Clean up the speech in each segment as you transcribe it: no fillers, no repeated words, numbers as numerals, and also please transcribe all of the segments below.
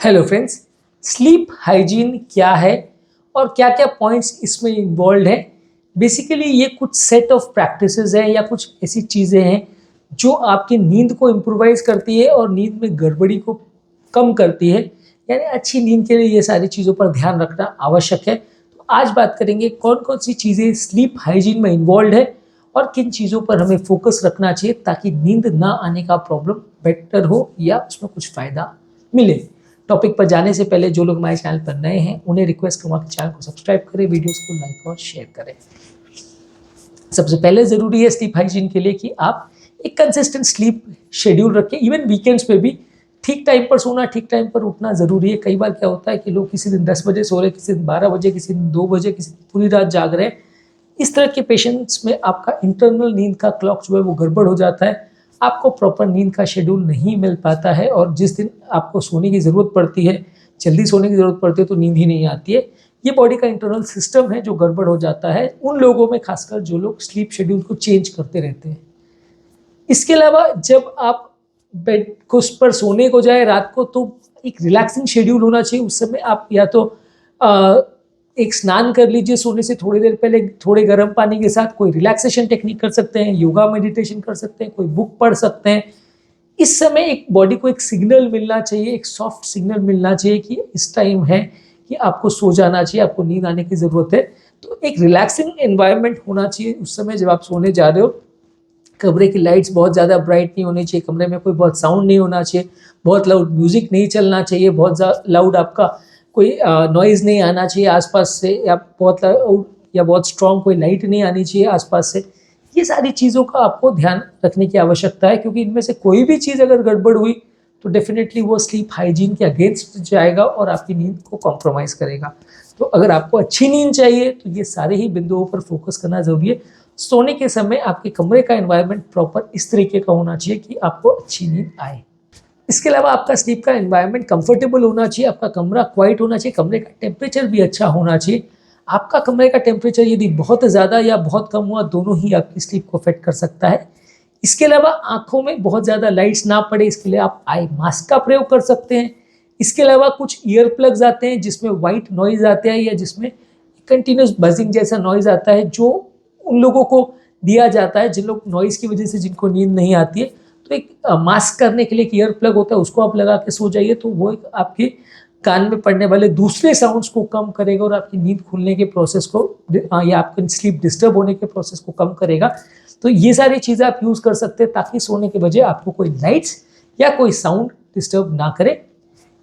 Hello friends, sleep hygiene क्या है और क्या क्या पॉइंट्स इसमें इन्वॉल्व है। बेसिकली ये कुछ सेट ऑफ प्रैक्टिसेस हैं या कुछ ऐसी चीज़ें हैं जो आपकी नींद को इम्प्रोवाइज करती है और नींद में गड़बड़ी को कम करती है। यानी अच्छी नींद के लिए ये सारी चीज़ों पर ध्यान रखना आवश्यक है। तो आज बात करेंगे कौन कौन सी चीज़ें स्लीप हाइजीन में इन्वॉल्व है और किन चीज़ों पर हमें फोकस रखना चाहिए ताकि नींद ना आने का प्रॉब्लम बेटर हो या उसमें कुछ फ़ायदा मिले। टॉपिक पर जाने से पहले जो लोग हमारे चैनल पर नए हैं उन्हें रिक्वेस्ट करूँगा कि चैनल को सब्सक्राइब करें, वीडियोस को लाइक और शेयर करें। सबसे पहले ज़रूरी है स्लीप हाइजीन के लिए कि आप एक कंसिस्टेंट स्लीप शेड्यूल रखें। इवन वीकेंड्स पे भी ठीक टाइम पर सोना, ठीक टाइम पर उठना ज़रूरी है। कई बार क्या होता है कि लोग किसी दिन 10 बजे सो रहे, किसी दिन 12 बजे, किसी दिन 2 बजे, किसी दिन पूरी रात जाग रहे हैं। इस तरह के पेशेंट्स में आपका इंटरनल नींद का क्लॉक जो है वो गड़बड़ हो जाता है। आपको प्रॉपर नींद का शेड्यूल नहीं मिल पाता है और जिस दिन आपको सोने की ज़रूरत पड़ती है, जल्दी सोने की ज़रूरत पड़ती है तो नींद ही नहीं आती है। ये बॉडी का इंटरनल सिस्टम है जो गड़बड़ हो जाता है उन लोगों में, खासकर जो लोग स्लीप शेड्यूल को चेंज करते रहते हैं। इसके अलावा जब आप बेड को पर सोने को जाए रात को तो एक रिलैक्सिंग शेड्यूल होना चाहिए। उस समय आप या तो एक स्नान कर लीजिए सोने से थोड़ी देर पहले, थोड़े गर्म पानी के साथ कोई रिलैक्सेशन टेक्निक कर सकते हैं, योगा मेडिटेशन कर सकते हैं, कोई बुक पढ़ सकते हैं। इस समय एक बॉडी को एक सिग्नल मिलना चाहिए, एक सॉफ्ट सिग्नल मिलना चाहिए कि इस टाइम है कि आपको सो जाना चाहिए, आपको नींद आने की ज़रूरत है। तो एक रिलैक्सिंग एनवायरनमेंट होना चाहिए उस समय जब आप सोने जा रहे हो। कमरे की लाइट्स बहुत ज़्यादा ब्राइट नहीं होनी चाहिए, कमरे में कोई बहुत साउंड नहीं होना चाहिए, बहुत लाउड म्यूज़िक नहीं चलना चाहिए, बहुत लाउड आपका कोई नॉइज़ नहीं आना चाहिए आसपास से, या बहुत लाउड या बहुत स्ट्रॉन्ग कोई लाइट नहीं आनी चाहिए आसपास से। ये सारी चीज़ों का आपको ध्यान रखने की आवश्यकता है क्योंकि इनमें से कोई भी चीज़ अगर गड़बड़ हुई तो डेफिनेटली वो स्लीप हाइजीन के अगेंस्ट जाएगा और आपकी नींद को कॉम्प्रोमाइज़ करेगा। तो अगर आपको अच्छी नींद चाहिए तो ये सारे ही बिंदुओं पर फोकस करना ज़रूरी है। सोने के समय आपके कमरे का एनवायरनमेंट प्रॉपर इस तरीके का होना चाहिए कि आपको अच्छी नींद आए। इसके अलावा आपका स्लीप का एनवायरनमेंट कंफर्टेबल होना चाहिए, आपका कमरा क्वाइट होना चाहिए, कमरे का टेम्परेचर भी अच्छा होना चाहिए। आपका कमरे का टेम्परेचर यदि बहुत ज़्यादा या बहुत कम हुआ, दोनों ही आपकी स्लीप को अफेक्ट कर सकता है। इसके अलावा आँखों में बहुत ज़्यादा लाइट्स ना पड़े, इसके लिए आप आई मास्क का प्रयोग कर सकते हैं। इसके अलावा कुछ ईयर प्लग्स आते हैं जिसमें वाइट नॉइज़ आते हैं या जिसमें कंटिन्यूस बजिंग जैसा नॉइज़ आता है, जो उन लोगों को दिया जाता है जिन लोग नॉइज़ की वजह से जिनको नींद नहीं आती है। तो एक मास्क करने के लिए एक ईयर प्लग होता है, उसको आप लगा के सो जाइए तो वो एक आपके कान में पड़ने वाले दूसरे साउंड्स को कम करेगा और आपकी नींद खुलने के प्रोसेस को या आपके स्लीप डिस्टर्ब होने के प्रोसेस को कम करेगा। तो ये सारी चीज़ें आप यूज़ कर सकते हैं ताकि सोने के बजाय आपको कोई लाइट्स या कोई साउंड डिस्टर्ब ना करे।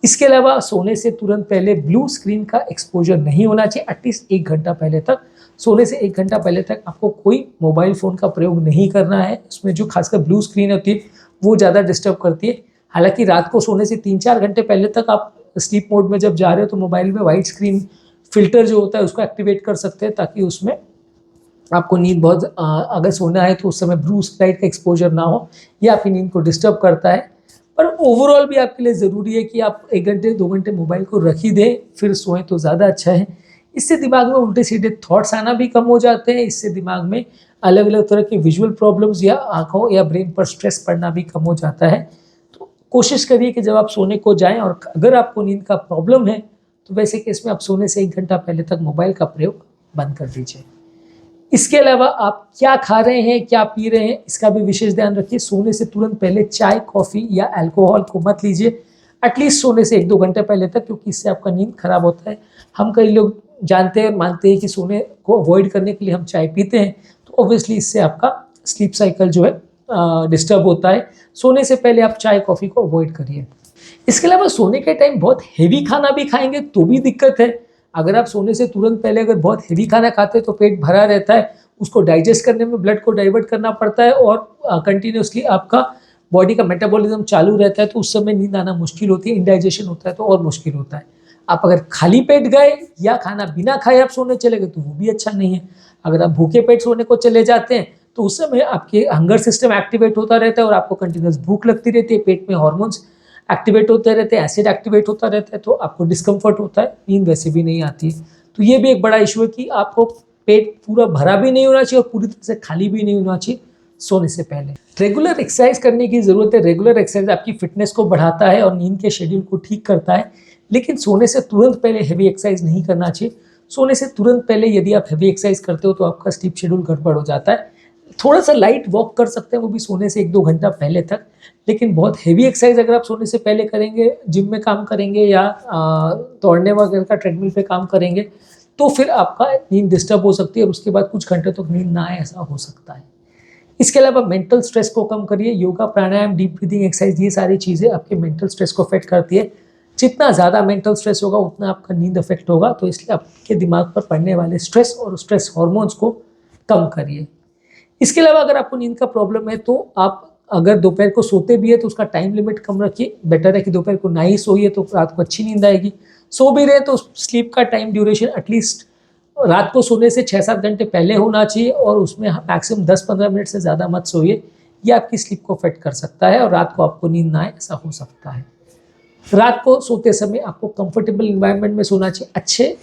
इसके अलावा सोने से तुरंत पहले ब्लू स्क्रीन का एक्सपोजर नहीं होना चाहिए। एटलीस्ट 1 घंटा पहले तक, सोने से 1 घंटा पहले तक आपको कोई मोबाइल फ़ोन का प्रयोग नहीं करना है। उसमें जो खासकर ब्लू स्क्रीन होती है वो ज़्यादा डिस्टर्ब करती है। हालांकि रात को सोने से 3-4 घंटे पहले तक आप स्लीप मोड में जब जा रहे हो तो मोबाइल में वाइट स्क्रीन फिल्टर जो होता है उसको एक्टिवेट कर सकते हैं ताकि उसमें आपको नींद बहुत अगर सोना है तो उस समय ब्लू लाइट का एक्सपोजर ना हो, ये आपकी नींद को डिस्टर्ब करता है। पर ओवरऑल भी आपके लिए ज़रूरी है कि आप 1 घंटे 2 घंटे मोबाइल को रख ही दें फिर सोएं तो ज़्यादा अच्छा है। इससे दिमाग में उल्टे सीधे थॉट्स आना भी कम हो जाते हैं। इससे दिमाग में अलग अलग तरह के विजुअल प्रॉब्लम्स या आँखों या ब्रेन पर स्ट्रेस पड़ना भी कम हो जाता है। तो कोशिश करिए कि जब आप सोने को जाएं और अगर आपको नींद का प्रॉब्लम है तो वैसे केस में आप सोने से 1 घंटा पहले तक मोबाइल का प्रयोग बंद कर दीजिए। इसके अलावा आप क्या खा रहे हैं, क्या पी रहे हैं, इसका भी विशेष ध्यान रखिए। सोने से तुरंत पहले चाय, कॉफ़ी या अल्कोहल को मत लीजिए, एटलीस्ट सोने से 1-2 घंटे पहले तक, क्योंकि इससे आपका नींद खराब होता है। हम कई लोग जानते हैं, मानते हैं कि सोने को अवॉइड करने के लिए हम चाय पीते हैं, तो ऑब्वियसली इससे आपका स्लीप साइकिल जो है डिस्टर्ब होता है। सोने से पहले आप चाय, कॉफ़ी को अवॉइड करिए। इसके अलावा सोने के टाइम बहुत हेवी खाना भी खाएंगे तो भी दिक्कत है। अगर आप सोने से तुरंत पहले अगर बहुत हेवी खाना खाते हैं तो पेट भरा रहता है, उसको डाइजेस्ट करने में ब्लड को डाइवर्ट करना पड़ता है और कंटिन्यूसली आपका बॉडी का मेटाबॉलिज्म चालू रहता है, तो उस समय नींद आना मुश्किल होती है, इंडाइजेशन होता है तो और मुश्किल होता है। आप अगर खाली पेट गए या खाना बिना खाए आप सोने चले गए तो वो भी अच्छा नहीं है। अगर आप भूखे पेट सोने को चले जाते हैं तो उस समय आपके हंगर सिस्टम एक्टिवेट होता रहता है और आपको कंटिन्यूस भूख लगती रहती है, पेट में हॉर्मोन्स एक्टिवेट होते रहते हैं, एसिड एक्टिवेट होता रहता है, तो आपको डिस्कम्फर्ट होता है, नींद वैसे भी नहीं आती है। तो ये भी एक बड़ा इशू है कि आपको पेट पूरा भरा भी नहीं होना चाहिए और पूरी तरह से खाली भी नहीं होना चाहिए। सोने से पहले। रेगुलर एक्सरसाइज करने की ज़रूरत है। रेगुलर एक्सरसाइज आपकी फिटनेस को बढ़ाता है और नींद के शेड्यूल को ठीक करता है, लेकिन सोने से तुरंत पहले हैवी एक्सरसाइज नहीं करना चाहिए। सोने से तुरंत पहले यदि आप हैवी एक्सरसाइज करते हो तो आपका स्लीप शेड्यूल गड़बड़ हो जाता है। थोड़ा सा लाइट वॉक कर सकते हैं, वो भी सोने से 1-2 घंटा पहले तक, लेकिन बहुत हैवी एक्सरसाइज अगर आप सोने से पहले करेंगे, जिम में काम करेंगे या दौड़ने वगैरह का ट्रेडमिल पे काम करेंगे, तो फिर आपका नींद डिस्टर्ब हो सकती है और उसके बाद कुछ घंटे तक नींद ना आए, ऐसा हो सकता है। इसके अलावा मेंटल स्ट्रेस को कम करिए। योगा, प्राणायाम, डीप ब्रीदिंग एक्सरसाइज, ये सारी चीज़ें आपके मेंटल स्ट्रेस को अफेक्ट करती है। जितना ज़्यादा मेंटल स्ट्रेस होगा उतना आपका नींद अफेक्ट होगा, तो इसलिए आपके दिमाग पर पड़ने वाले स्ट्रेस और स्ट्रेस हार्मोन्स को कम करिए। इसके अलावा अगर आपको नींद का प्रॉब्लम है तो आप अगर दोपहर को सोते भी है तो उसका टाइम लिमिट कम रखिए। बेटर है कि दोपहर को ना ही सोइए तो रात को अच्छी नींद आएगी। सो भी रहे तो स्लीप का टाइम ड्यूरेशन एटलीस्ट रात को सोने से 6-7 घंटे पहले होना चाहिए और उसमें मैक्सिमम 10-15 मिनट से ज़्यादा मत सोइए। ये आपकी स्लीप को अफेक्ट कर सकता है और रात को आपको नींद ना आए, ऐसा हो सकता है। रात को सोते समय आपको कंफर्टेबल इन्वायरमेंट में सोना चाहिए। अच्छे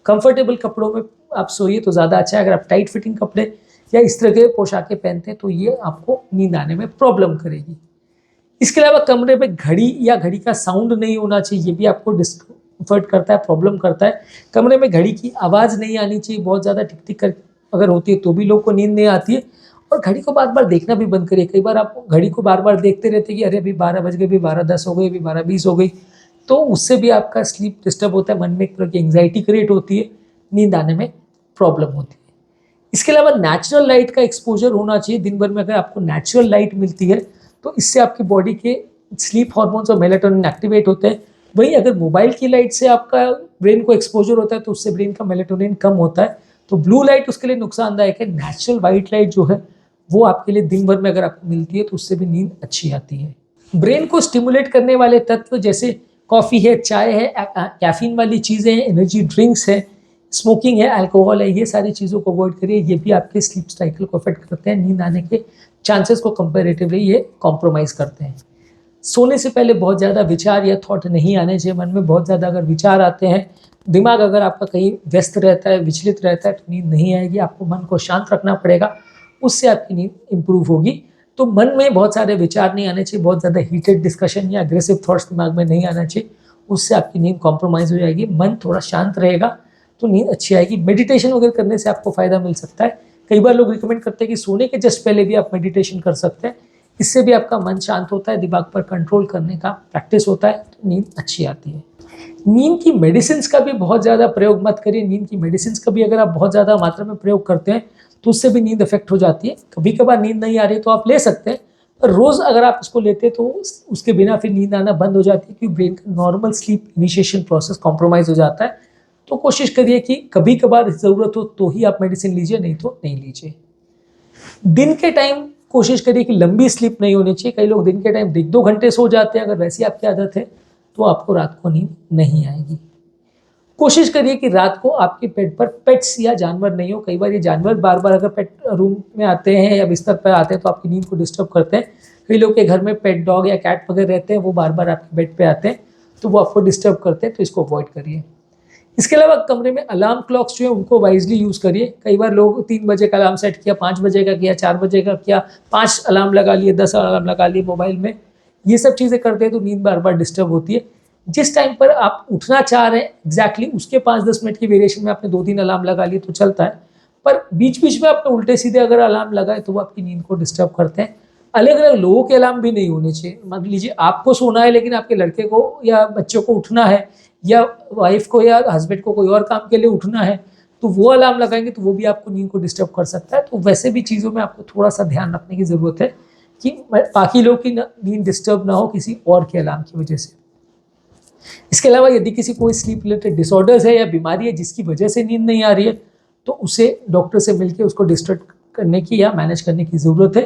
कंफर्टेबल कपड़ों में आप सोइए तो ज़्यादा अच्छा है। अगर आप टाइट फिटिंग कपड़े या इस तरह के पोशाकें पहनते हैं तो ये आपको नींद आने में प्रॉब्लम करेगी। इसके अलावा कमरे में घड़ी या घड़ी का साउंड नहीं होना चाहिए, ये भी आपको डिस्कम्फर्ट करता है, प्रॉब्लम करता है। कमरे में घड़ी की आवाज़ नहीं आनी चाहिए, बहुत ज़्यादा टिक टिक कर अगर होती है तो भी लोग को नींद नहीं आती है। और घड़ी को बार बार देखना भी बंद करिए। कई बार आप घड़ी को बार बार देखते रहते कि अरे अभी 12 बज गए, अभी 12:10 हो गई, अभी 12:20 हो गई, तो उससे भी आपका स्लीप डिस्टर्ब होता है, मन में एक तरह की एंग्जाइटी क्रिएट होती है, नींद आने में प्रॉब्लम होती है। इसके अलावा नेचुरल लाइट का एक्सपोजर होना चाहिए। दिन भर में अगर आपको नेचुरल लाइट मिलती है तो इससे आपकी बॉडी के स्लीप हार्मोन्स और मेलाटोनिन एक्टिवेट होते हैं। वहीं अगर मोबाइल की लाइट से आपका ब्रेन को एक्सपोजर होता है तो उससे ब्रेन का मेलाटोनिन कम होता है, तो ब्लू लाइट उसके लिए नुकसानदायक है। नेचुरल वाइट लाइट जो है वो आपके लिए दिन भर में अगर आपको मिलती है तो उससे भी नींद अच्छी आती है। ब्रेन को स्टिमुलेट करने वाले तत्व जैसे कॉफ़ी है, चाय है, कैफीन वाली चीज़ें हैं, एनर्जी ड्रिंक्स है, स्मोकिंग है, अल्कोहल है, ये सारी चीज़ों को अवॉइड करिए। ये भी आपके स्लीप साइकिल को अफेक्ट करते हैं, नींद आने के चांसेस को कंपैरेटिवली ये कॉम्प्रोमाइज़ करते हैं। सोने से पहले बहुत ज़्यादा विचार या थॉट नहीं आने चाहिए। मन में बहुत ज़्यादा अगर विचार आते हैं, दिमाग अगर आपका कहीं व्यस्त रहता है, विचलित रहता है, तो नींद नहीं आएगी। आपको मन को शांत रखना पड़ेगा, उससे आपकी नींद इम्प्रूव होगी। तो मन में बहुत सारे विचार नहीं आने चाहिए, बहुत ज़्यादा हीटेड डिस्कशन या अग्रेसिव थॉट्स दिमाग में नहीं आना चाहिए, उससे आपकी नींद कॉम्प्रोमाइज़ हो जाएगी। मन थोड़ा शांत रहेगा तो नींद अच्छी आएगी। मेडिटेशन वगैरह करने से आपको फ़ायदा मिल सकता है। कई बार लोग रिकमेंड करते हैं कि सोने के जस्ट पहले भी आप मेडिटेशन कर सकते हैं, इससे भी आपका मन शांत होता है, दिमाग पर कंट्रोल करने का प्रैक्टिस होता है, तो नींद अच्छी आती है। नींद की मेडिसिन का भी बहुत ज़्यादा प्रयोग मत करिए। नींद की मेडिसिन का भी अगर आप बहुत ज़्यादा मात्रा में प्रयोग करते हैं तो उससे भी नींद अफेक्ट हो जाती है। कभी कभार नींद नहीं आ रही तो आप ले सकते हैं, पर रोज़ अगर आप इसको लेते हैं तो उसके बिना फिर नींद आना बंद हो जाती है, क्योंकि ब्रेन का normal sleep initiation process compromise हो जाता है। तो कोशिश करिए कि कभी कभार ज़रूरत हो तो ही आप मेडिसिन लीजिए, नहीं तो नहीं लीजिए। दिन के टाइम कोशिश करिए कि लंबी स्लीप नहीं होनी चाहिए। कई लोग दिन के टाइम 1-2 घंटे सो जाते हैं, अगर वैसी आपकी आदत है तो आपको रात को नींद नहीं आएगी। कोशिश करिए कि रात को आपके बेड पर पेट्स या जानवर नहीं हो। कई बार ये जानवर बार बार अगर पेट रूम में आते हैं या बिस्तर पर आते हैं तो आपकी नींद को डिस्टर्ब करते हैं। कई लोग के घर में पेट डॉग या कैट वगैरह रहते हैं, वो बार बार आपके बेड पे आते हैं तो वो आपको डिस्टर्ब करते हैं, तो इसको अवॉइड करिए। इसके अलावा कमरे में अलार्म क्लॉक्स जो है उनको वाइजली यूज़ करिए। कई बार लोग 3 बजे का अलार्म सेट किया, 5 बजे का किया, 4 बजे का किया, 5 अलार्म लगा लिए, 10 अलार्म लगा लिए मोबाइल में, ये सब चीज़ें करते हैं तो नींद बार बार डिस्टर्ब होती है। जिस टाइम पर आप उठना चाह रहे हैं एग्जैक्टली उसके 5-10 मिनट की वेरिएशन में आपने 2-3 अलार्म लगा लिए तो चलता है, पर बीच बीच में आपने उल्टे सीधे अगर अलार्म लगाए तो वो आपकी नींद को डिस्टर्ब करते हैं। अलग अलग लोगों के अलार्म भी नहीं होने चाहिए। मान लीजिए आपको सोना है लेकिन आपके लड़के को या बच्चों को उठना है, या वाइफ को या हस्बैंड को कोई और काम के लिए उठना है, तो वो अलार्म लगाएंगे तो वो भी आपको नींद को डिस्टर्ब कर सकता है। तो वैसे भी चीज़ों में आपको थोड़ा सा ध्यान रखने की ज़रूरत है कि बाकी लोग की नींद डिस्टर्ब ना हो किसी और के अलार्म की वजह से। इसके अलावा यदि किसी कोई स्लीप रिलेटेड डिसऑर्डर्स है या बीमारी है जिसकी वजह से नींद नहीं आ रही है तो उसे डॉक्टर से मिलकर उसको डिस्टर्ब करने की या मैनेज करने की ज़रूरत है।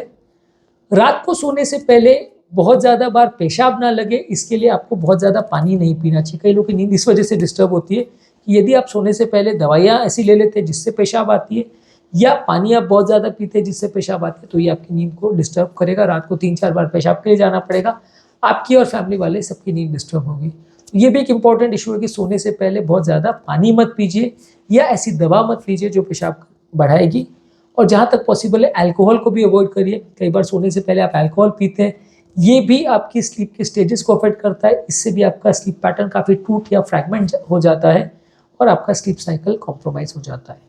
रात को सोने से पहले बहुत ज़्यादा बार पेशाब ना लगे, इसके लिए आपको बहुत ज़्यादा पानी नहीं पीना चाहिए। कई लोगों की नींद इस वजह से डिस्टर्ब होती है कि यदि आप सोने से पहले दवाइयाँ ऐसी ले लेते हैं जिससे पेशाब आती है, या पानी आप बहुत ज़्यादा पीते हैं जिससे पेशाब आती है, तो ये आपकी नींद को डिस्टर्ब करेगा। रात को 3-4 बार पेशाब के लिए जाना पड़ेगा, आपकी और फैमिली वाले सबकी नींद डिस्टर्ब होगी। तो ये भी एक इंपॉर्टेंट इशू है कि सोने से पहले बहुत ज़्यादा पानी मत पीजिए या ऐसी दवा मत लीजिए जो पेशाब बढ़ाएगी। और जहाँ तक पॉसिबल है अल्कोहल को भी अवॉइड करिए। कई बार सोने से पहले आप अल्कोहल पीते हैं, ये भी आपकी स्लीप के स्टेजेस को अफेक्ट करता है। इससे भी आपका स्लीप पैटर्न काफ़ी टूट या फ्रैगमेंट हो जाता है और आपका स्लीप साइकिल कॉम्प्रोमाइज हो जाता है।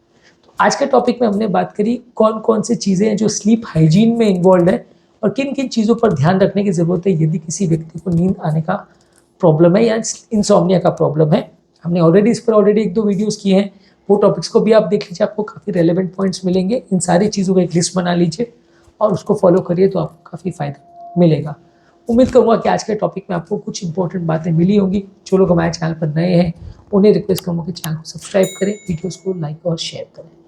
तो आज के टॉपिक में हमने बात करी कौन कौन सी चीज़ें हैं जो स्लीप हाइजीन में इन्वॉल्व है और किन किन चीज़ों पर ध्यान रखने की ज़रूरत है यदि किसी व्यक्ति को नींद आने का प्रॉब्लम है या इंसोम्निया का प्रॉब्लम है। हमने ऑलरेडी इस पर एक दो वीडियोस किए हैं, वो टॉपिक्स को भी आप देख लीजिए, आपको काफ़ी रेलेवेंट पॉइंट्स मिलेंगे। इन सारी चीज़ों का एक लिस्ट बना लीजिए और उसको फॉलो करिए तो आपको काफ़ी फ़ायदा मिलेगा। उम्मीद करूँगा कि आज के टॉपिक में आपको कुछ इंपॉर्टेंट बातें मिली होंगी। जो लोग हमारे चैनल पर नए हैं उन्हें रिक्वेस्ट करूँगा कि चैनल को सब्सक्राइब करें, वीडियोज़ को लाइक और शेयर करें।